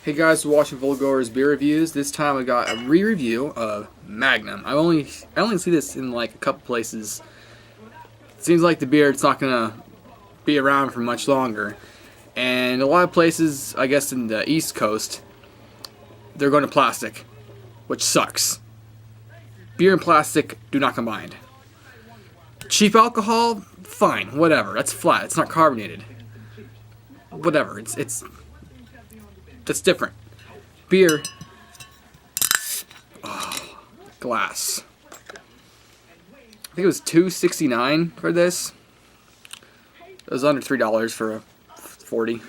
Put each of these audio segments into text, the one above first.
Hey guys, we're watching Vulgar's beer reviews. This time I got a re-review of Magnum. I only see this in like a couple places. It seems like the beer it's not gonna be around for much longer. And a lot of places, I guess in the East Coast, they're going to plastic, which sucks. Beer and plastic do not combine. Cheap alcohol, fine, whatever. That's flat. It's not carbonated. Whatever. That's different. Beer. Oh, glass. I think it was $2.69 for this. It was under $3 for a 40.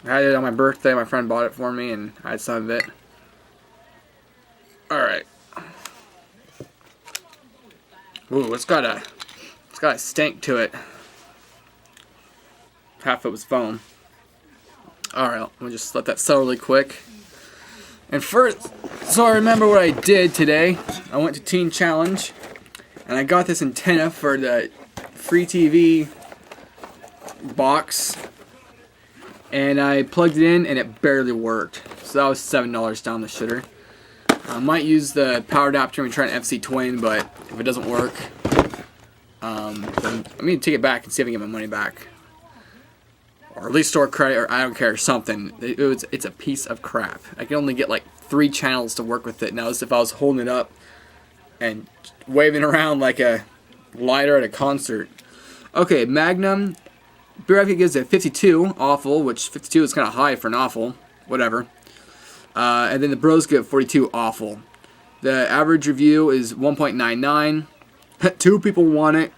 I had it on my birthday. My friend bought it for me, and I had some of it. All right. Ooh, it's got a stank to it. Half it was foam. Alright, let me just let that settle really quick. And first, so I remember what I did today. I went to Teen Challenge, and I got this antenna for the free TV box. And I plugged it in, and it barely worked. So that was $7 down the shitter. I might use the power adapter and try an FC Twin, but if it doesn't work, then I'm going to take it back and see if I can get my money back. Or at least store credit, or I don't care, something. It's a piece of crap. I can only get like 3 channels to work with it. Now, as if I was holding it up and waving around like a lighter at a concert. Okay, Magnum. REreview gives it 52, awful, which 52 is kind of high for an awful. Whatever. And then the Bros give it 42, awful. The average review is 1.99. 2 people want it.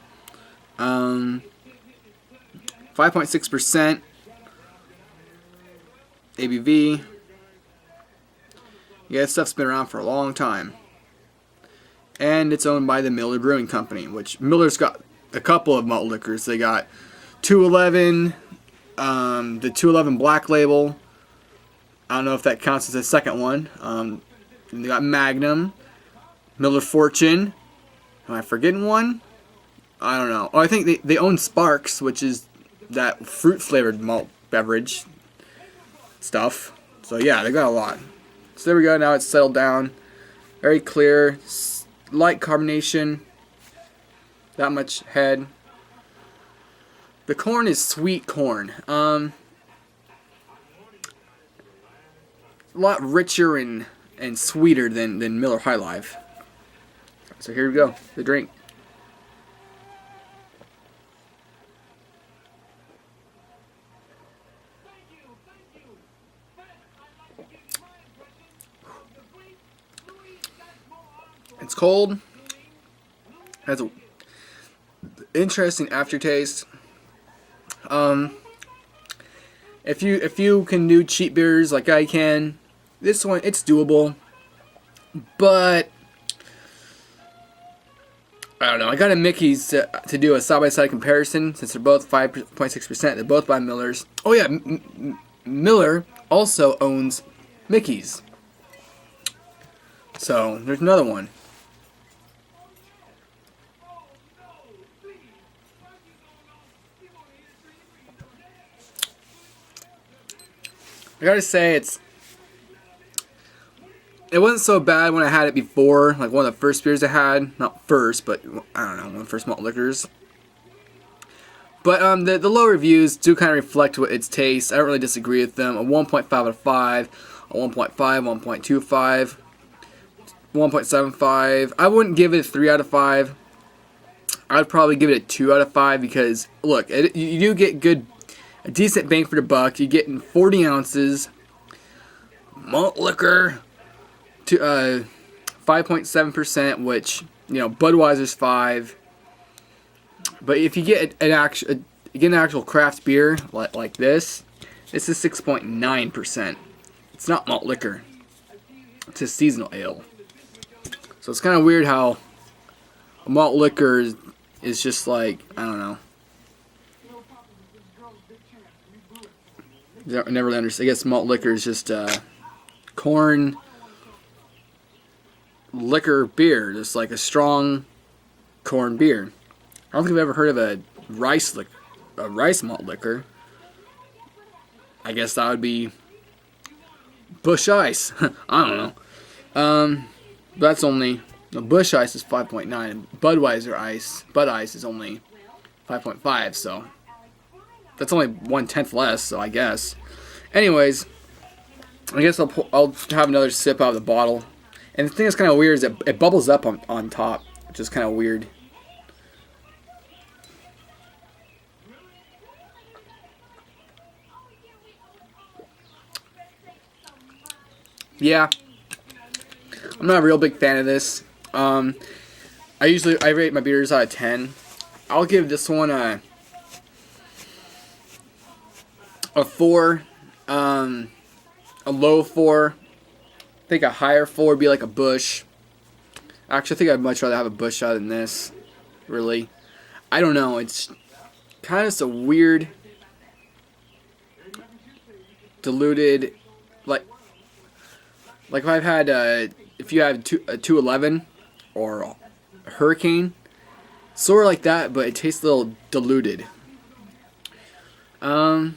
5.6% ABV. Yeah, this stuff's been around for a long time. And it's owned by the Miller Brewing Company, which Miller's got a couple of malt liquors. They got 211, the 211 Black Label. I don't know if that counts as a second one. They got Magnum, Miller Fortune. Am I forgetting one? I don't know. Oh, I think they own Sparks, which is that fruit-flavored malt beverage stuff. So yeah, they got a lot. So there we go. Now it's settled down. Very clear. Light carbonation. That much head. The corn is sweet corn. A lot richer and sweeter than Miller High Life. So here we go. The drink. It's cold. Has a interesting aftertaste. If you can do cheap beers like I can, this one it's doable. But I don't know. I got a Mickey's to do a side-by-side comparison since they're both 5.6%. They're both by Miller's. Oh yeah, Miller also owns Mickey's. So there's another one. I gotta say it wasn't so bad when I had it before, like one of the first beers I had. Not first, but I don't know, one of the first malt liquors. But the low reviews do kind of reflect what its taste. I don't really disagree with them. A 1.5 out of 5, a 1.5, 1.25, 1.75. I wouldn't give it a 3 out of 5. I'd probably give it a 2 out of 5 because, look, you do get a decent bang for the buck. You're getting 40 ounces, malt liquor, to 5.7%, which, you know, Budweiser's 5. But if you get an actual craft beer like this is 6.9%. It's not malt liquor. It's a seasonal ale. So it's kind of weird how a malt liquor is just like, I don't know. I never really understand. I guess malt liquor is just corn liquor beer, just like a strong corn beer. I don't think I've ever heard of a rice a rice malt liquor, I guess that would be Busch Ice. I don't know. That's only, no, Busch Ice is 5.9, and Bud Ice is only 5.5, so that's only 1/10 less, so I guess. Anyways, I guess I'll have another sip out of the bottle. And the thing that's kind of weird is it bubbles up on top, which is kind of weird. Yeah, I'm not a real big fan of this. I rate my beers out of 10. I'll give this one a 4, a low 4. I think a higher 4 would be like a Busch. Actually, I think I'd much rather have a Busch shot than this. Really, I don't know. It's kind of just a weird, diluted, like if I've had if you have a 211 or a Hurricane, sort of like that, but it tastes a little diluted. Yeah,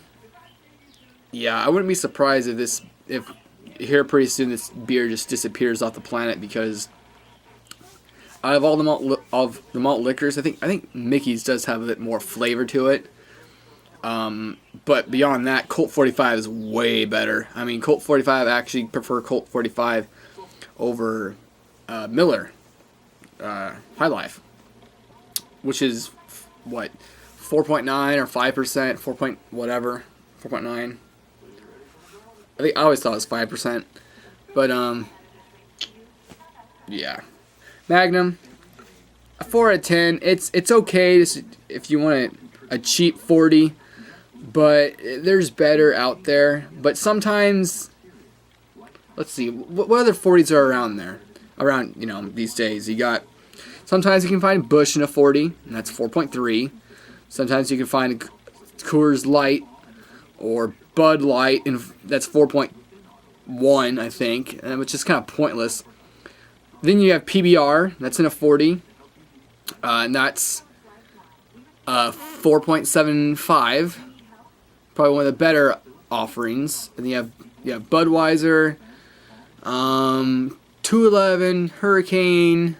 I wouldn't be surprised if here pretty soon this beer just disappears off the planet, because out of all the malt liquors, I think Mickey's does have a bit more flavor to it. But beyond that, Colt 45 is way better. I mean, Colt 45, I actually prefer Colt 45 over Miller High Life, which is what, 4.9 or 5%, 4 point whatever, 4.9. I always thought it was 5%, but yeah. Magnum, a 4 out of 10. It's okay if you want a cheap 40, but there's better out there. But sometimes, let's see, what other 40s are around there? Around, these days. Sometimes you can find Busch in a 40, and that's 4.3. Sometimes you can find Coors Light or Bud Light, and that's 4.1, I think, which is kind of pointless. Then you have PBR, that's in a 40, and that's 4.75, probably one of the better offerings. And then you have Budweiser, 211, Hurricane,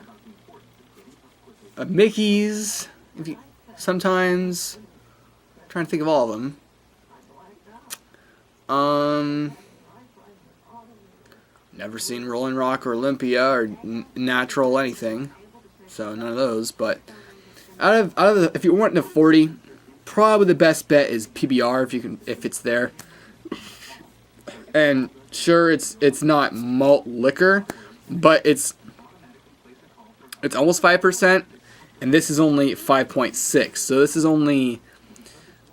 Mickey's, sometimes. I'm trying to think of all of them. Never seen Rolling Rock or Olympia or Natural anything, so none of those. But out of if you want the 40, probably the best bet is PBR if it's there. And sure, it's not malt liquor, but it's almost 5%, and this is only 5.6. So this is only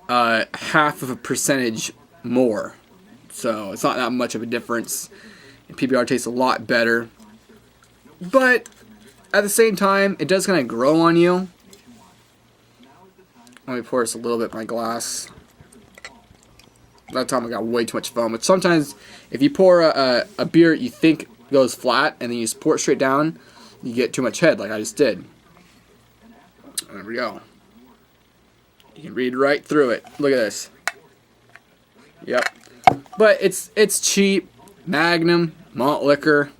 half of a percentage more. So it's not that much of a difference. And PBR tastes a lot better. But at the same time, it does kind of grow on you. Let me pour this a little bit in my glass. That time I got way too much foam. But sometimes if you pour a beer you think goes flat and then you just pour it straight down, you get too much head like I just did. There we go. You can read right through it. Look at this. Yep. But it's cheap. Magnum, malt liquor.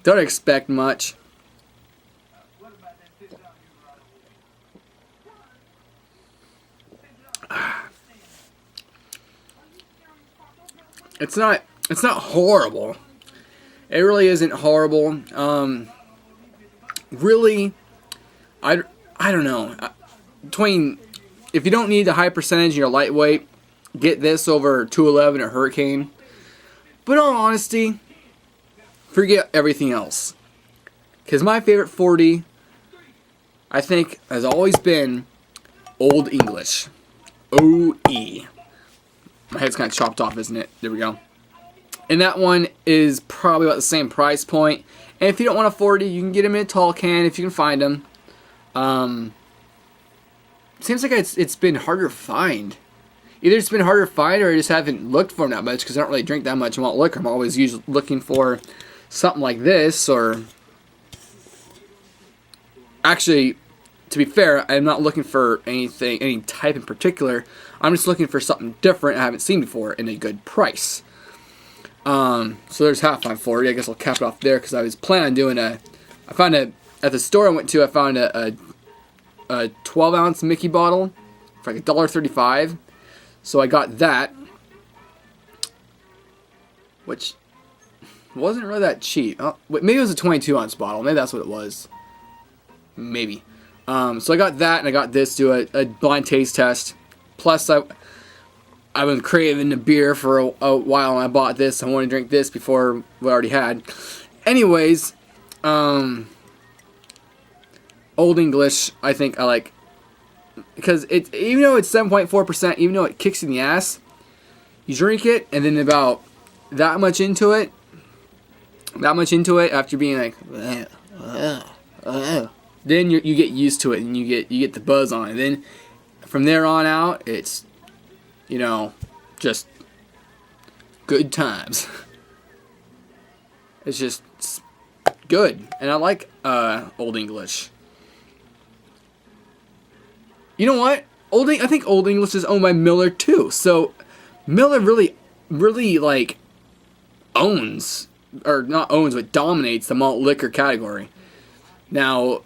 Don't expect much. It's not horrible. It really isn't horrible. Really, I don't know. If you don't need the high percentage and you're lightweight, get this over 211 or Hurricane. But in all honesty, forget everything else. Because my favorite 40, I think, has always been Old English. OE. My head's kind of chopped off, isn't it? There we go. And that one is probably about the same price point. And if you don't want a 40, you can get them in a tall can if you can find them. Seems like it's been harder to find. Either it's been harder to find or I just haven't looked for them that much because I don't really drink that much malt liquor. I'm always usually looking for something like this, or actually to be fair, I'm not looking for anything, any type in particular. I'm just looking for something different I haven't seen before in a good price. So there's $1.40. I guess I'll cap it off there because I was planning on doing I found at the store I went to, I found a 12-ounce Mickey bottle for like $1.35. So I got that, which wasn't really that cheap. Maybe it was a 22-ounce bottle. Maybe that's what it was. Maybe. So I got that, and I got this to do a blind taste test. Plus, I've been craving a beer for a while, and I bought this. I wanted to drink this before we already had. Anyways, Old English, I think I like, because it, even though it's 7.4%, even though it kicks in the ass, you drink it, and then about that much into it, after being like, then you get used to it, and you get the buzz on it. And then from there on out, it's, you know, just good times. It's just good, and I like Old English. You know what? I think Old English is owned by Miller too. So Miller really like owns, or not owns, but dominates the malt liquor category. Now,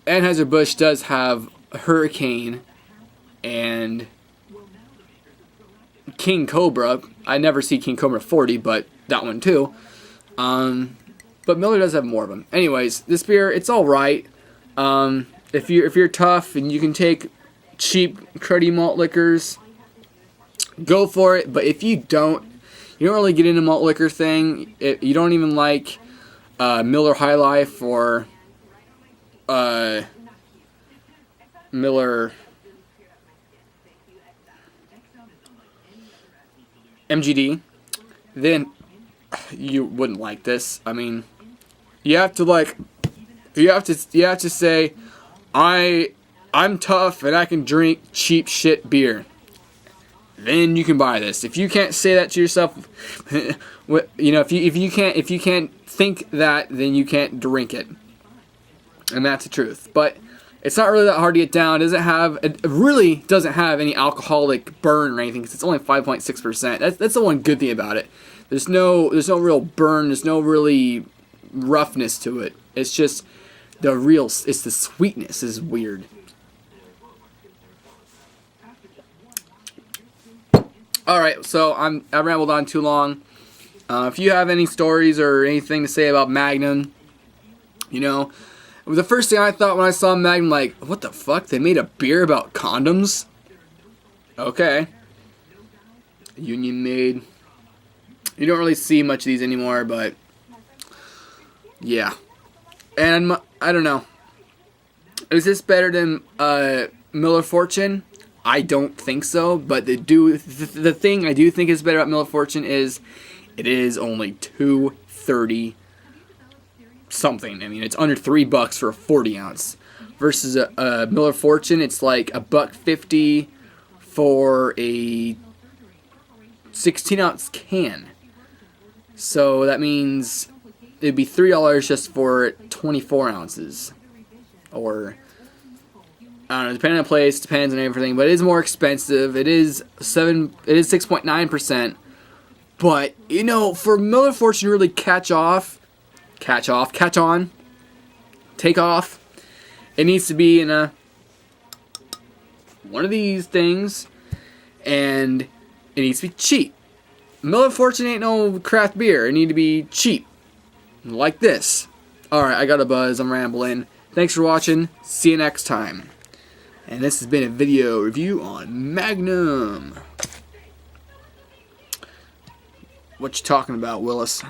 Anheuser-Busch does have Hurricane and King Cobra. I never see King Cobra 40, but that one too. But Miller does have more of them. Anyways, this beer, it's all right. If you're tough and you can take cheap, cruddy malt liquors, go for it. But if you don't really get into malt liquor thing. You don't even like Miller High Life or Miller MGD, then you wouldn't like this. I mean, you have to say, I'm tough and I can drink cheap shit beer. Then you can buy this. If you can't say that to yourself, you know, if you can't think that, then you can't drink it, and that's the truth. But it's not really that hard to get down. It really doesn't have any alcoholic burn or anything, because it's only 5.6%. That's the one good thing about it. There's no real burn. There's no really roughness to it. It's just it's the sweetness is weird. Alright, so I rambled on too long. If you have any stories or anything to say about Magnum, you know, the first thing I thought when I saw Magnum, like, what the fuck? They made a beer about condoms? Okay. Union made. You don't really see much of these anymore, but yeah. And I don't know. Is this better than Miller Fortune? I don't think so, but the thing I do think is better about Miller Fortune is it is only $2.30 something. I mean, it's under $3 for a 40-ounce versus a Miller Fortune. It's like $1.50 for a 16-ounce can. So that means it'd be $3 just for 24 ounces, or I don't know, depending on the place, depends on everything, but it is more expensive. It is 6.9%. But, you know, for Miller Fortune to really catch on, take off, it needs to be in one of these things, and it needs to be cheap. Miller Fortune ain't no craft beer. It need to be cheap. Like this. Alright, I got a buzz. I'm rambling. Thanks for watching. See you next time. And this has been a video review on Magnum. What you talking about, Willis?